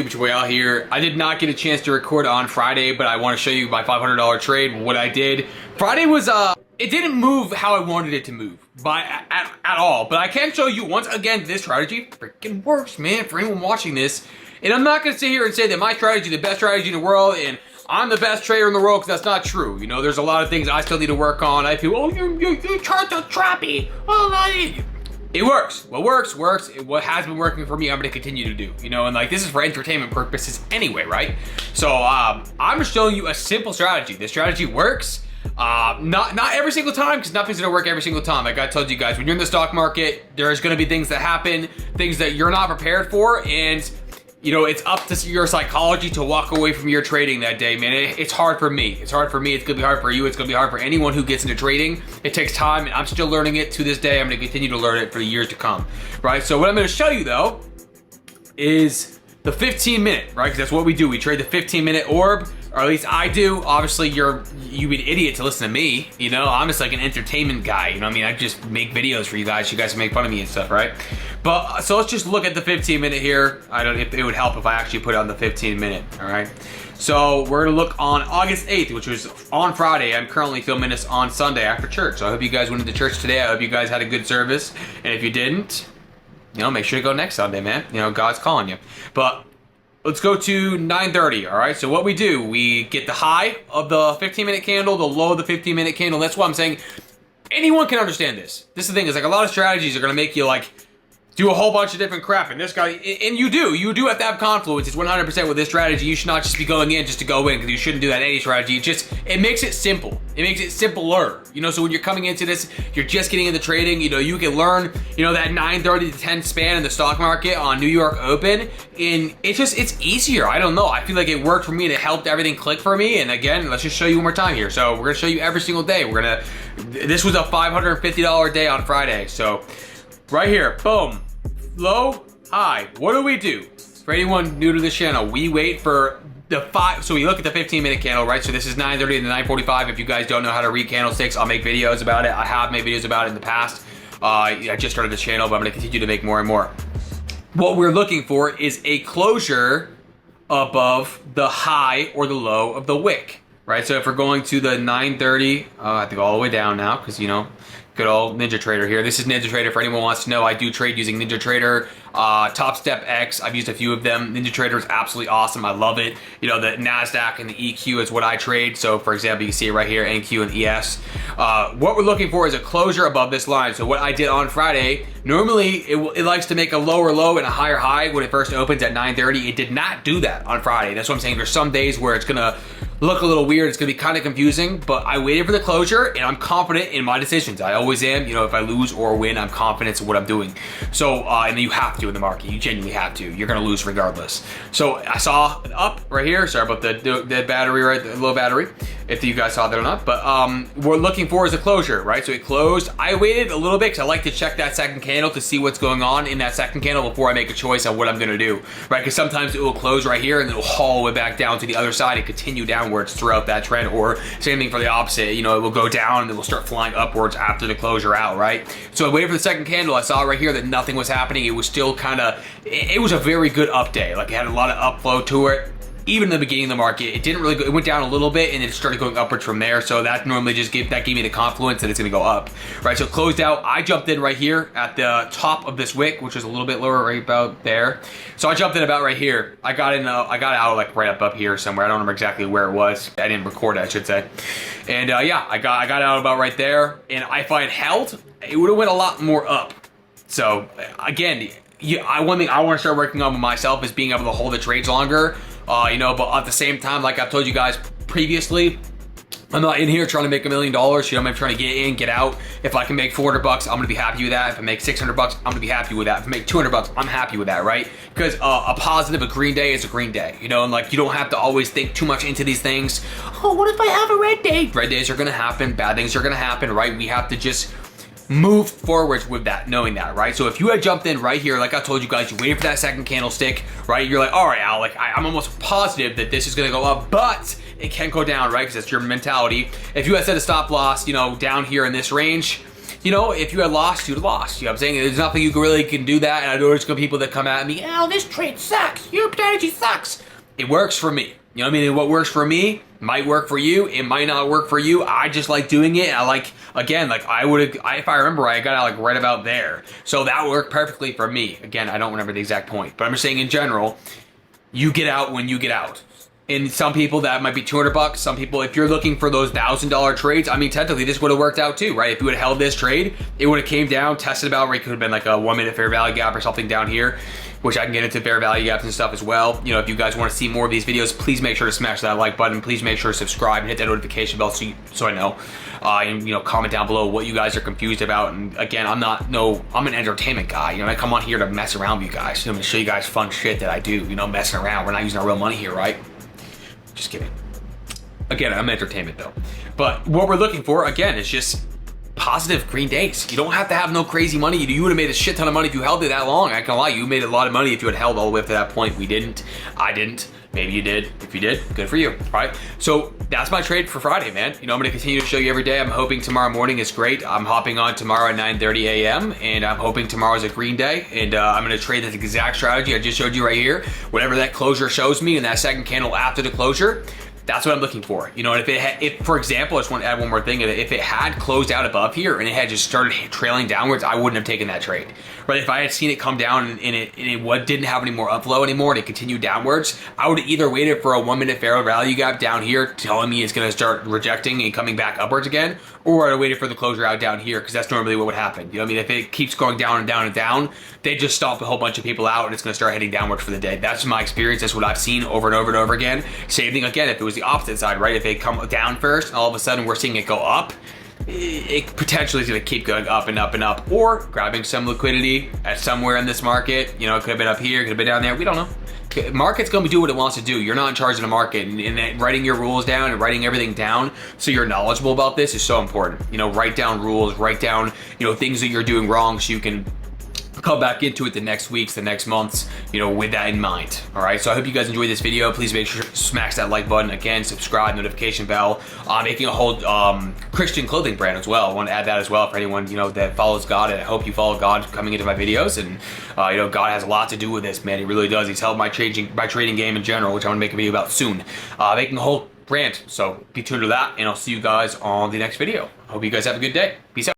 It's your way out here. I did not get a chance to record on Friday, but I want to show you my $500 trade, what I did. Friday was, it didn't move how I wanted it to move at all, but I can show you once again, this strategy freaking works, man, for anyone watching this. And I'm not going to sit here and say that my strategy is the best strategy in the world and I'm the best trader in the world, because that's not true. You know, there's a lot of things I still need to work on. I feel, oh, you chart the trappy. Oh, it works. What works. What has been working for me, I'm going to continue to do. You know, and like, this is for entertainment purposes anyway, right? So I'm just showing you a simple strategy. This strategy works. Not every single time, because nothing's gonna work every single time. Like I told you guys, when you're in the stock market, there's gonna be things that happen, things that you're not prepared for, and you know, it's up to your psychology to walk away from your trading that day, man. It's hard for me. It's hard for me. It's gonna be hard for you. It's gonna be hard for anyone who gets into trading. It takes time, and I'm still learning it to this day. I'm gonna continue to learn it for the years to come, right? So what I'm gonna show you though is the 15-minute, right? Because that's what we do. We trade the 15-minute orb, or at least I do. Obviously, you'd be an idiot to listen to me. You know, I'm just like an entertainment guy. You know what I mean? I just make videos for you guys. You guys can make fun of me and stuff, right? But so let's just look at the 15-minute here. I don't know if it would help if I actually put on the 15-minute. All right. So we're gonna look on August 8th, which was on Friday. I'm currently filming this on Sunday after church. So I hope you guys went to church today. I hope you guys had a good service. And if you didn't, you know, make sure to go next Sunday, man. You know, God's calling you. But let's go to 9:30, all right? So what we do, we get the high of the 15-minute candle, the low of the 15-minute candle. That's why I'm saying anyone can understand this. This is the thing, is like a lot of strategies are gonna make you like do a whole bunch of different crap, and this guy, and you do have to have confluence. It's 100% with this strategy. You should not just be going in just to go in, because you shouldn't do that in any strategy. It makes it simple. It makes it simpler. You know, so when you're coming into this, you're just getting into trading, you know, you can learn, you know, that 9:30 to 10 span in the stock market on New York Open, and it's easier. I don't know. I feel like it worked for me and it helped everything click for me. And again, let's just show you one more time here. So we're gonna show you every single day. This was a $550 day on Friday. So right here, boom. Low, high. What do? For anyone new to this channel, we wait for the so we look at the 15-minute candle, right? So this is 9:30 to 9:45. If you guys don't know how to read candlesticks, I'll make videos about it. I have made videos about it in the past. I just started this channel, but I'm gonna continue to make more and more. What we're looking for is a closure above the high or the low of the wick, right? So if we're going to the 9:30, I have to go all the way down now, because, you know, good old NinjaTrader here. This is NinjaTrader. For anyone who wants to know, I do trade using NinjaTrader, Top Step X. I've used a few of them. NinjaTrader is absolutely awesome. I love it. You know, the NASDAQ and the EQ is what I trade. So for example, you can see it right here, NQ and ES. What we're looking for is a closure above this line. So what I did on Friday, normally it likes to make a lower low and a higher high when it first opens at 9:30. It did not do that on Friday. That's what I'm saying. There's some days where it's gonna look a little weird. It's gonna be kind of confusing, but I waited for the closure and I'm confident in my decisions. I always am. You know, if I lose or win, I'm confident in what I'm doing. So, and you have to in the market. You genuinely have to. You're gonna lose regardless. So I saw up right here. Sorry about the battery, right? The low battery, if you guys saw that or not. But we're looking for is a closure, right? So it closed. I waited a little bit because I like to check that second candle to see what's going on in that second candle before I make a choice on what I'm gonna do, right? Because sometimes it will close right here and then it will haul way back down to the other side and continue downwards throughout that trend, or same thing for the opposite. You know, it will go down and it will start flying upwards after the closure out, right? So I waited for the second candle. I saw right here that nothing was happening. It was still kind of, it was a very good up day. Like it had a lot of upflow to it. Even in the beginning of the market, it didn't really go, it went down a little bit and it started going upwards from there. So that normally just gave me the confluence that it's gonna go up, right? So it closed out. I jumped in right here at the top of this wick, which is a little bit lower, right about there. So I jumped in about right here. I got out like right up here somewhere. I don't remember exactly where it was. I didn't record it, I should say. And yeah, I got out about right there. And if I had held, it would have went a lot more up. So again, one thing I want to start working on with myself is being able to hold the trades longer. You know, but at the same time, like I've told you guys previously, I'm not in here trying to make $1 million. You know, I'm trying to get in, get out. If I can make $400, I'm gonna be happy with that. If I make $600, I'm gonna be happy with that. If I make $200, I'm happy with that, right? Because a positive, a green day is a green day. You know, and like you don't have to always think too much into these things. Oh, what if I have a red day? Red days are gonna happen. Bad things are gonna happen, right? We have to just move forwards with that, knowing that, right? So if you had jumped in right here, like I told you guys, you waited for that second candlestick, right? You're like, all right, Al, like I'm almost positive that this is gonna go up, but it can go down, right? Because that's your mentality. If you had set a stop loss, you know, down here in this range, you know, if you had lost, you'd have lost. You know what I'm saying? There's nothing you really can do that. And I know there's going to be people that come at me, oh, this trade sucks. Your strategy sucks. It works for me. You know what I mean? What works for me might work for you. It might not work for you. I just like doing it. I like, again, like if I remember, I got out like right about there. So that worked perfectly for me. Again, I don't remember the exact point, but I'm just saying in general, you get out when you get out. And some people that might be $200. Some people, if you're looking for those $1,000 trades, I mean, technically this would have worked out too, right? If you would have held this trade, it would have came down, tested about, right? It could have been like a 1 minute fair value gap or something down here, which I can get into fair value gaps and stuff as well. You know, if you guys want to see more of these videos, please make sure to smash that like button. Please make sure to subscribe and hit that notification bell so I know. And you know, comment down below what you guys are confused about. And again, I'm an entertainment guy. You know, I come on here to mess around with you guys. You know, I'm gonna show you guys fun shit that I do. You know, messing around. We're not using our real money here, right? Just kidding. Again, I'm entertainment though. But what we're looking for, again, is just positive green days. You don't have to have no crazy money. You would have made a shit ton of money if you held it that long. I can't lie, you made a lot of money if you had held all the way up to that point. We didn't. I didn't. Maybe you did. If you did, good for you. All right. So that's my trade for Friday, man. You know, I'm going to continue to show you every day. I'm hoping tomorrow morning is great. I'm hopping on tomorrow at 9:30 a.m. and I'm hoping tomorrow's a green day. And I'm going to trade this exact strategy I just showed you right here. Whatever that closure shows me in that second candle after the closure, that's what I'm looking for. You know, and if for example, I just want to add one more thing. If it had closed out above here and it had just started trailing downwards, I wouldn't have taken that trade. Right? If I had seen it come down and it didn't have any more upflow anymore and it continued downwards, I would have either waited for a 1 minute fair value gap down here telling me it's going to start rejecting and coming back upwards again, or I waited for the closure out down here because that's normally what would happen. You know what I mean? If it keeps going down and down and down, they just stomp a whole bunch of people out and it's going to start heading downwards for the day. That's my experience. That's what I've seen over and over and over again. Same thing again if it was the opposite side, right? If it come down first and all of a sudden we're seeing it go up, it potentially is going to keep going up and up and up, or grabbing some liquidity at somewhere in this market. You know, it could have been up here, could have been down there. We don't know. Market's going to do what it wants to do. You're not in charge of the market, and writing your rules down and writing everything down so you're knowledgeable about this is so important. You know, write down rules, write down, you know, things that you're doing wrong so you can come back into it the next weeks, the next months, you know, with that in mind. All right, so I hope you guys enjoyed this video. Please make sure to smash that like button. Again, subscribe, notification bell. I'm making a whole Christian clothing brand as well. I want to add that as well for anyone, you know, that follows God, and I hope you follow God coming into my videos. And you know, God has a lot to do with this, man. He really does. He's helped my trading game in general, which I want to make a video about soon. Making a whole brand, so be tuned to that, and I'll see you guys on the next video. Hope you guys have a good day. Peace out.